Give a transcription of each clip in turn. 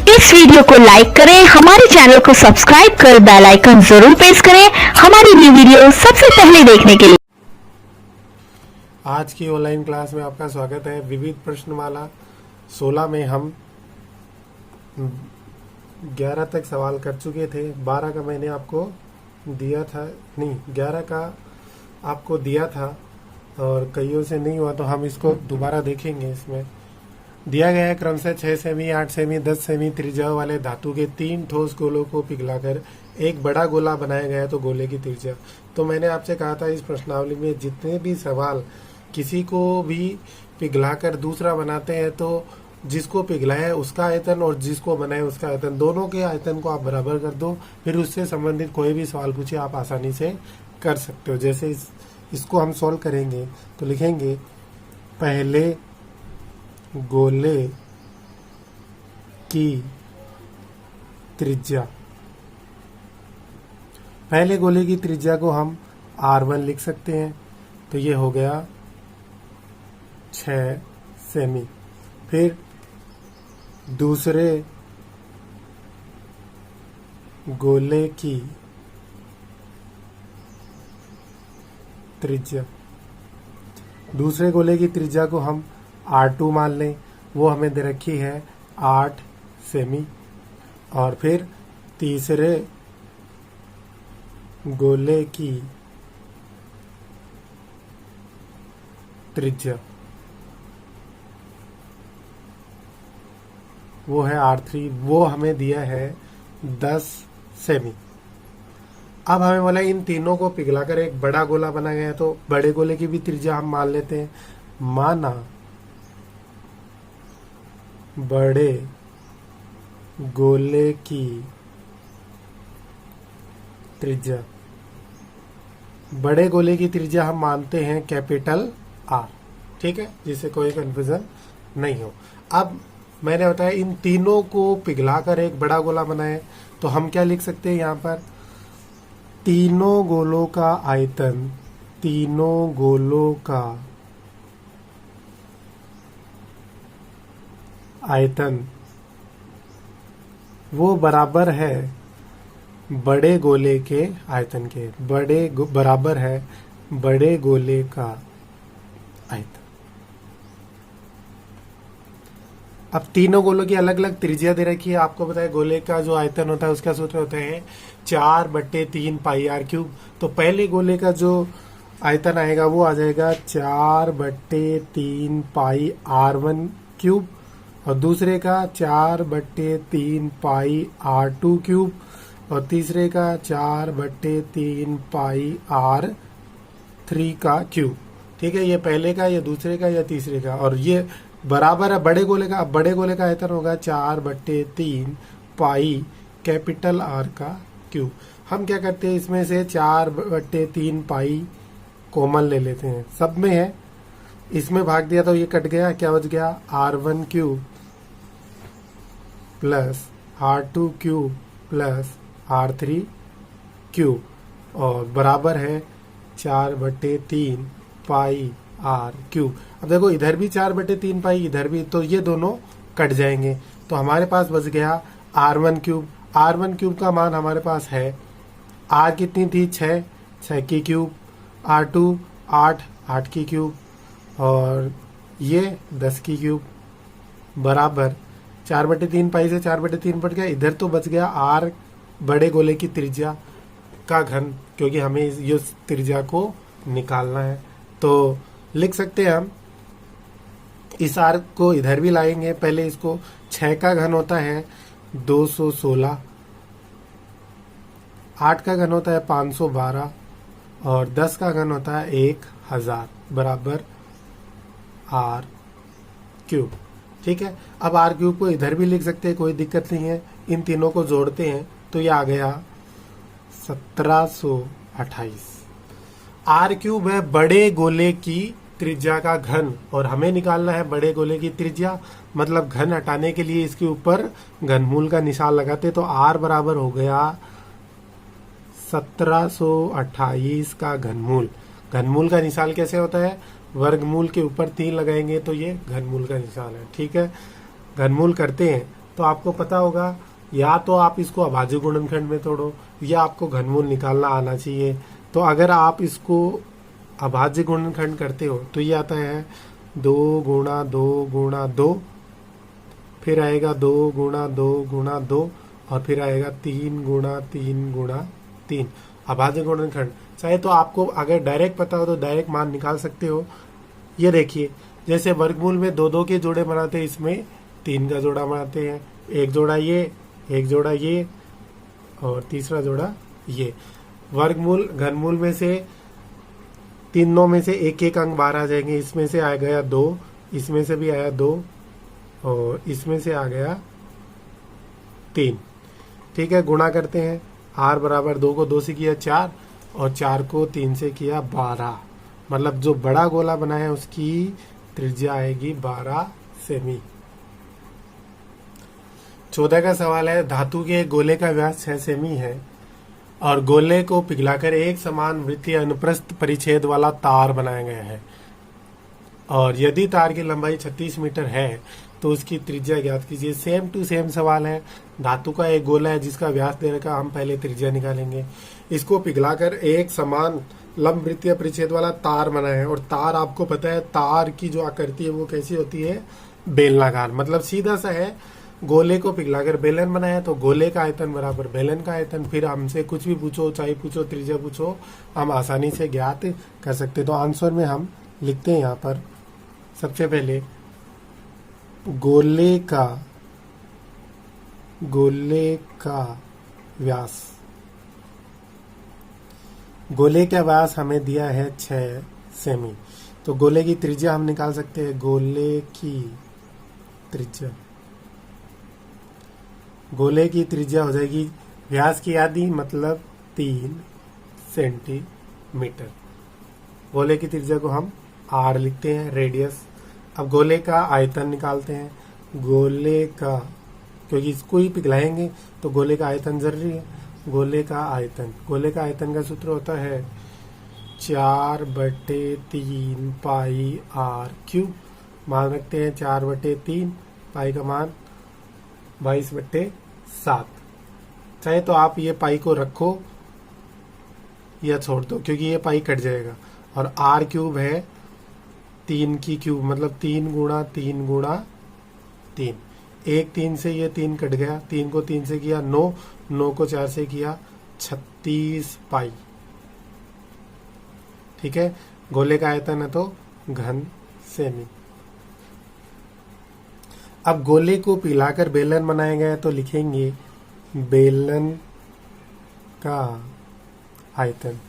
इस वीडियो को लाइक करें, हमारे चैनल को सब्सक्राइब कर बेल आइकन जरूर प्रेस करें हमारी न्यू वीडियो सबसे पहले देखने के लिए। आज की ऑनलाइन क्लास में आपका स्वागत है। विविध प्रश्नमाला 16 में हम 11 तक सवाल कर चुके थे। 12 का मैंने आपको दिया था, नहीं 11 का आपको दिया था और कईयों से नहीं हुआ तो हम इसको दोबारा देखेंगे। इसमें दिया गया है क्रमशः 6 सेमी, 8 सेमी, 10 सेमी त्रिज्या वाले धातु के 3 ठोस गोलों को पिघलाकर एक बड़ा गोला बनाया गया है, तो गोले की त्रिज्या। तो मैंने आपसे कहा था इस प्रश्नावली में जितने भी सवाल किसी को भी पिघलाकर दूसरा बनाते हैं तो जिसको पिघलाया है उसका आयतन और जिसको बनाया उसका आयतन, दोनों के आयतन को आप बराबर कर दो, फिर उससे संबंधित कोई भी सवाल पूछे आप आसानी से कर सकते हो। जैसे इसको हम सॉल्व करेंगे तो लिखेंगे पहले गोले की त्रिज्या। पहले गोले की त्रिज्या को हम R1 लिख सकते हैं, तो ये हो गया 6 सेमी। फिर दूसरे गोले की त्रिज्या, दूसरे गोले की त्रिज्या को हम R2 मान लें, वो हमें दे रखी है 8 सेमी। और फिर तीसरे गोले की त्रिज्या वो है R3, वो हमें दिया है 10 सेमी। अब हमें बोला इन तीनों को पिघलाकर एक बड़ा गोला बना गया है, तो बड़े गोले की भी त्रिज्या हम मान लेते हैं। माना बड़े गोले की त्रिज्या, बड़े गोले की त्रिज्या हम मानते हैं कैपिटल R, ठीक है, जिससे कोई कंफ्यूजन नहीं हो। अब मैंने बताया इन तीनों को पिघलाकर एक बड़ा गोला बनाए, तो हम क्या लिख सकते हैं यहाँ पर, तीनों गोलों का आयतन, तीनों गोलों का आयतन वो बराबर है बड़े गोले के आयतन के, बराबर है बड़े गोले का आयतन। अब तीनों गोलों की अलग अलग त्रिज्या दे रखी है। आपको पता है गोले का जो आयतन होता है उसका सूत्र होता है 4/3 पाई r क्यूब। तो पहले गोले का जो आयतन आएगा वो आ जाएगा 4/3 पाई r1 क्यूब और दूसरे का 4/3 पाई r2 क्यूब और तीसरे का 4/3 पाई r3 का क्यूब। ठीक है, ये पहले का, ये दूसरे का, या तीसरे का, और ये बराबर है बड़े गोले का। अब बड़े गोले का आयतन होगा 4/3 पाई कैपिटल R का क्यूब। हम क्या करते हैं, इसमें से 4/3 पाई कॉमन ले लेते हैं, सब में है, इसमें भाग दिया तो ये कट गया, क्या बच गया R1 cube plus R2 cube plus R3 cube और बराबर है 4/3 पाई R क्यूब। अब देखो इधर भी 4/3 पाई, इधर भी, तो ये दोनों कट जाएंगे, तो हमारे पास बच गया R1 क्यूब। R1 क्यूब का मान हमारे पास है, R कितनी थी 6 की क्यूब, R2 8 की क्यूब और ये 10 की क्यूब, बराबर 4/3 पाई से 4/3 कट गया, इधर तो बच गया R बड़े गोले की त्रिज्या का घन, क्योंकि हमें इस त्रिज्या को निकालना है। तो लिख सकते हैं हम, इस R को इधर भी लाएंगे, पहले इसको 6 का घन होता है 216, 8 का घन होता है 512 और 10 का घन होता है 1000 बराबर R क्यूब। ठीक है, अब R क्यूब को इधर भी लिख सकते हैं, कोई दिक्कत नहीं है। इन तीनों को जोड़ते हैं तो ये आ गया 1728। R क्यूब है बड़े गोले की त्रिज्या का घन और हमें निकालना है बड़े गोले की त्रिज्या, मतलब घन हटाने के लिए इसके ऊपर घनमूल का निशान लगाते, तो R बराबर हो गया 1728 का घनमूल। घनमूल का निशान कैसे होता है, वर्गमूल के ऊपर 3 लगाएंगे तो ये घनमूल का निशान है। ठीक है, घनमूल करते हैं तो आपको पता होगा, या तो आप इसको अभाज्य गुणनखंड में तोड़ो या आपको घनमूल निकालना आना चाहिए। तो अगर आप इसको अभाज्य गुणनखंड करते हो तो ये आता है 2 गुणा 2 गुणा 2, फिर आएगा 2 गुणा 2 गुणा 2 और फिर आएगा 3 गुणा 3 गुणा 3 अभाज्य गुणनखंड। चाहे तो आपको अगर डायरेक्ट पता हो तो डायरेक्ट मान निकाल सकते हो। ये देखिए, जैसे वर्गमूल में 2 2 के जोड़े बनाते हैं, इसमें 3 का जोड़ा बनाते हैं, एक जोड़ा ये, एक जोड़ा ये और तीसरा जोड़ा ये। वर्गमूल घनमूल में से तीनों में से एक एक अंक बाहर आ जाएंगे। इसमें से आ गया 2, इसमें से भी आया 2 और इसमें से आ गया 3। ठीक है, गुणा करते हैं। r बराबर 2 को 2 से किया 4 और 4 को 3 से किया 12। मतलब जो बड़ा गोला बना है उसकी त्रिज्या आएगी 12 सेमी। 14 का सवाल है, धातु के गोले का व्यास 6 सेमी है और गोले को पिघलाकर एक समान वृत्तीय अनुप्रस्थ परिच्छेद वाला तार बनाया गया है, और यदि तार की लंबाई 36 मीटर है तो उसकी त्रिज्या ज्ञात कीजिए। सेम टू सेम सवाल है। धातु का एक गोला है जिसका व्यास दे रखा, हम पहले त्रिज्या निकालेंगे। इसको पिघलाकर एक समान लंब वृत्तीय परिच्छेद वाला तार बना है, और तार आपको पता है तार की जो आकृति है वो कैसी होती है, बेलनाकार। मतलब सीधा सा है, गोले को पिघलाकर बेलन बनाया तो गोले का आयतन बराबर बेलन का आयतन। फिर हमसे कुछ भी पूछो, चाहे पूछो त्रिज्या पूछो, हम आसानी से ज्ञात कर सकते। तो आंसर में हम लिखते हैं यहाँ पर सबसे पहले गोले का व्यास। गोले का व्यास हमें दिया है 6 सेमी। तो गोले की त्रिज्या हम निकाल सकते हैं। गोले की त्रिज्या हो जाएगी व्यास की आधी, मतलब 3 सेंटीमीटर। गोले की त्रिज्या को हम r लिखते हैं, रेडियस। अब गोले का आयतन निकालते हैं। गोले का, क्योंकि इसको ही पिघलाएंगे तो गोले का आयतन जरूरी है। गोले का आयतन का सूत्र होता है 4/3 पाई r क्यूब। मान रखते हैं 4/3, पाई का मान 22/7। चाहे तो आप ये पाई को रखो या छोड़ दो, क्योंकि ये पाई कट जाएगा। और r क्यूब है 3 की क्यूब, मतलब 3 गुणा 3 गुणा 3। 1 3 से ये 3 कट गया, 3 को 3 से किया 9, 9 को 4 से किया 36 पाई। ठीक है, गोले का आयतन है तो घन सेमी। अब गोले को पिघलाकर बेलन बनाया गया है तो लिखेंगे बेलन का आयतन।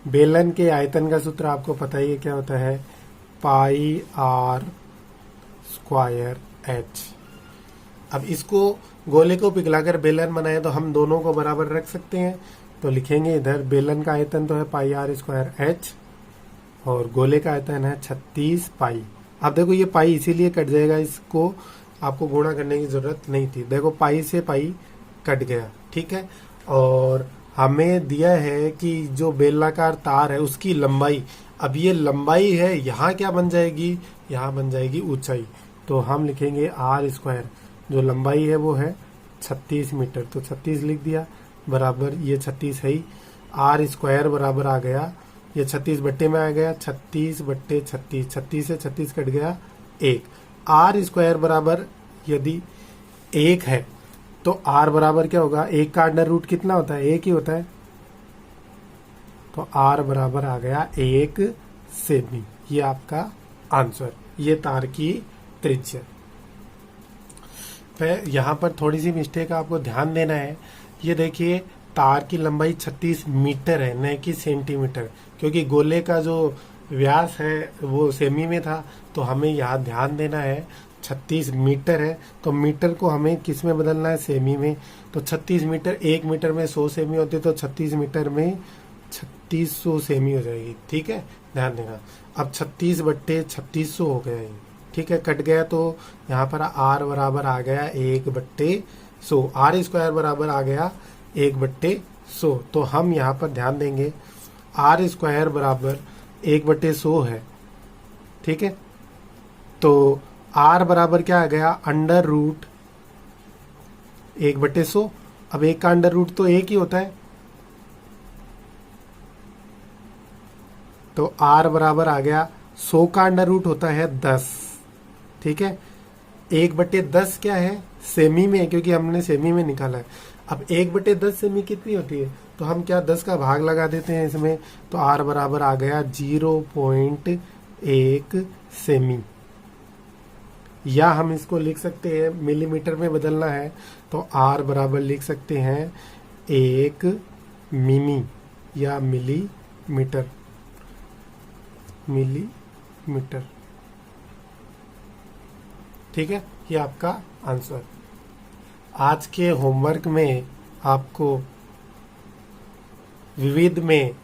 बेलन के आयतन का सूत्र आपको पता ही है क्या होता है, पाई r स्क्वायर h। अब इसको गोले को पिघलाकर बेलन बनाए तो हम दोनों को बराबर रख सकते हैं। तो लिखेंगे इधर बेलन का आयतन तो है पाई r स्क्वायर h और गोले का आयतन है 36 पाई। अब देखो ये पाई इसीलिए कट जाएगा, इसको आपको गुणा करने की जरूरत नहीं थी। देखो पाई से पाई कट गया। ठीक है, और हमें दिया है कि जो बेलनाकार तार है उसकी लंबाई, अब ये लंबाई है, यहाँ क्या बन जाएगी, यहाँ बन जाएगी ऊंचाई। तो हम लिखेंगे r स्क्वायर, जो लंबाई है वो है 36 मीटर, तो 36 लिख दिया, बराबर ये 36 है ही। r स्क्वायर बराबर आ गया, ये 36 बट्टे में आ गया 36/36, 36 से 36 कट गया 1। r स्क्वायर बराबर यदि 1 है तो r बराबर क्या होगा, 1 का अंडर रूट कितना होता है, 1 ही होता है। तो r बराबर आ गया 1 सेमी। ये आपका आंसर, ये तार की त्रिज्या। फिर यहाँ पर थोड़ी सी मिस्टेक आपको ध्यान देना है। ये देखिए तार की लंबाई 36 मीटर है, न कि सेंटीमीटर, क्योंकि गोले का जो व्यास है वो सेमी में था। तो हमें यहाँ ध्यान देना है 36 मीटर है तो मीटर को हमें किस में बदलना है, सेमी में। तो 36 मीटर, 1 मीटर में 100 सेमी होती है, तो 36 मीटर में 3600 सेमी हो जाएगी। ठीक है, ध्यान देना। अब 36/3600 हो गया ये। ठीक है, कट गया तो यहाँ पर r बराबर आ गया 1/100, r स्क्वायर बराबर आ गया 1/100। तो हम यहाँ पर ध्यान देंगे r स्क्वायर बराबर 1/100 है। ठीक है, तो आर बराबर क्या आ गया, अंडर रूट 1/100। अब 1 का अंडर रूट तो 1 ही होता है, तो आर बराबर आ गया 100 का अंडर रूट होता है 10। ठीक है, 1/10 क्या है, सेमी में, क्योंकि हमने सेमी में निकाला है। अब 1/10 सेमी कितनी होती है, तो हम क्या 10 का भाग लगा देते हैं इसमें, तो आर बराबर आ गया 0.1 सेमी। या हम इसको लिख सकते हैं, मिलीमीटर में बदलना है तो आर बराबर लिख सकते हैं 1 मिमी या मिलीमीटर, मिलीमीटर। ठीक है, ये आपका आंसर। आज के होमवर्क में आपको विविध में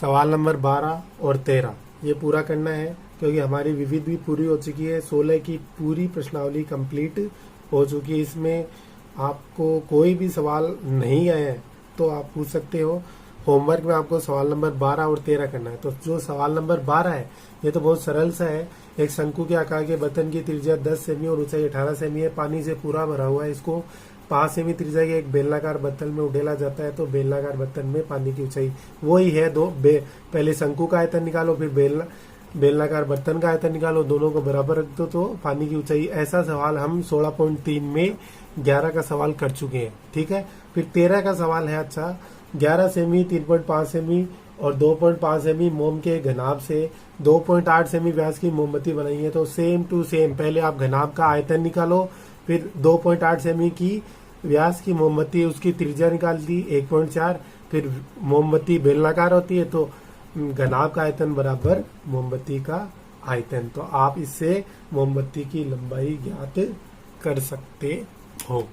सवाल नंबर 12 और 13 ये पूरा करना है, क्योंकि हमारी विविध भी पूरी हो चुकी है। 16 की पूरी प्रश्नावली कंप्लीट हो चुकी है। इसमें आपको कोई भी सवाल नहीं आया है तो आप पूछ सकते हो। होमवर्क में आपको सवाल नंबर 12 और 13 करना है। तो जो सवाल नंबर 12 है ये तो बहुत सरल सा है। एक शंकु के आकार के बर्तन की त्रिज्या 10 सेमी और ऊंचाई 18 सेमी है, पानी से पूरा भरा हुआ है। इसको 5 सेमी त्रिज्या के एक बेलनाकार बर्तन में उड़ेला जाता है, तो बेलनाकार बर्तन में पानी की ऊंचाई वही है पहले शंकु का आयतन निकालो, फिर बेलनाकार बर्तन का आयतन निकालो, दोनों को बराबर रख दो तो पानी की ऊंचाई। ऐसा सवाल हम 16.3 में 11 का सवाल कर चुके हैं। ठीक है, फिर 13 का सवाल है, अच्छा 11 सेमी 3.5 सेमी और 2.5 सेमी मोम के घनाभ से 2.8 सेमी व्यास की मोमबत्ती बनाई है। तो सेम टू सेम पहले आप घनाभ का आयतन निकालो, फिर 2.8 सेमी की व्यास की मोमबत्ती, उसकी त्रिज्या निकाल दी 1.4, फिर मोमबत्ती बेलनाकार होती है तो घनाभ का आयतन बराबर मोमबत्ती का आयतन। तो आप इससे मोमबत्ती की लंबाई ज्ञात कर सकते हो।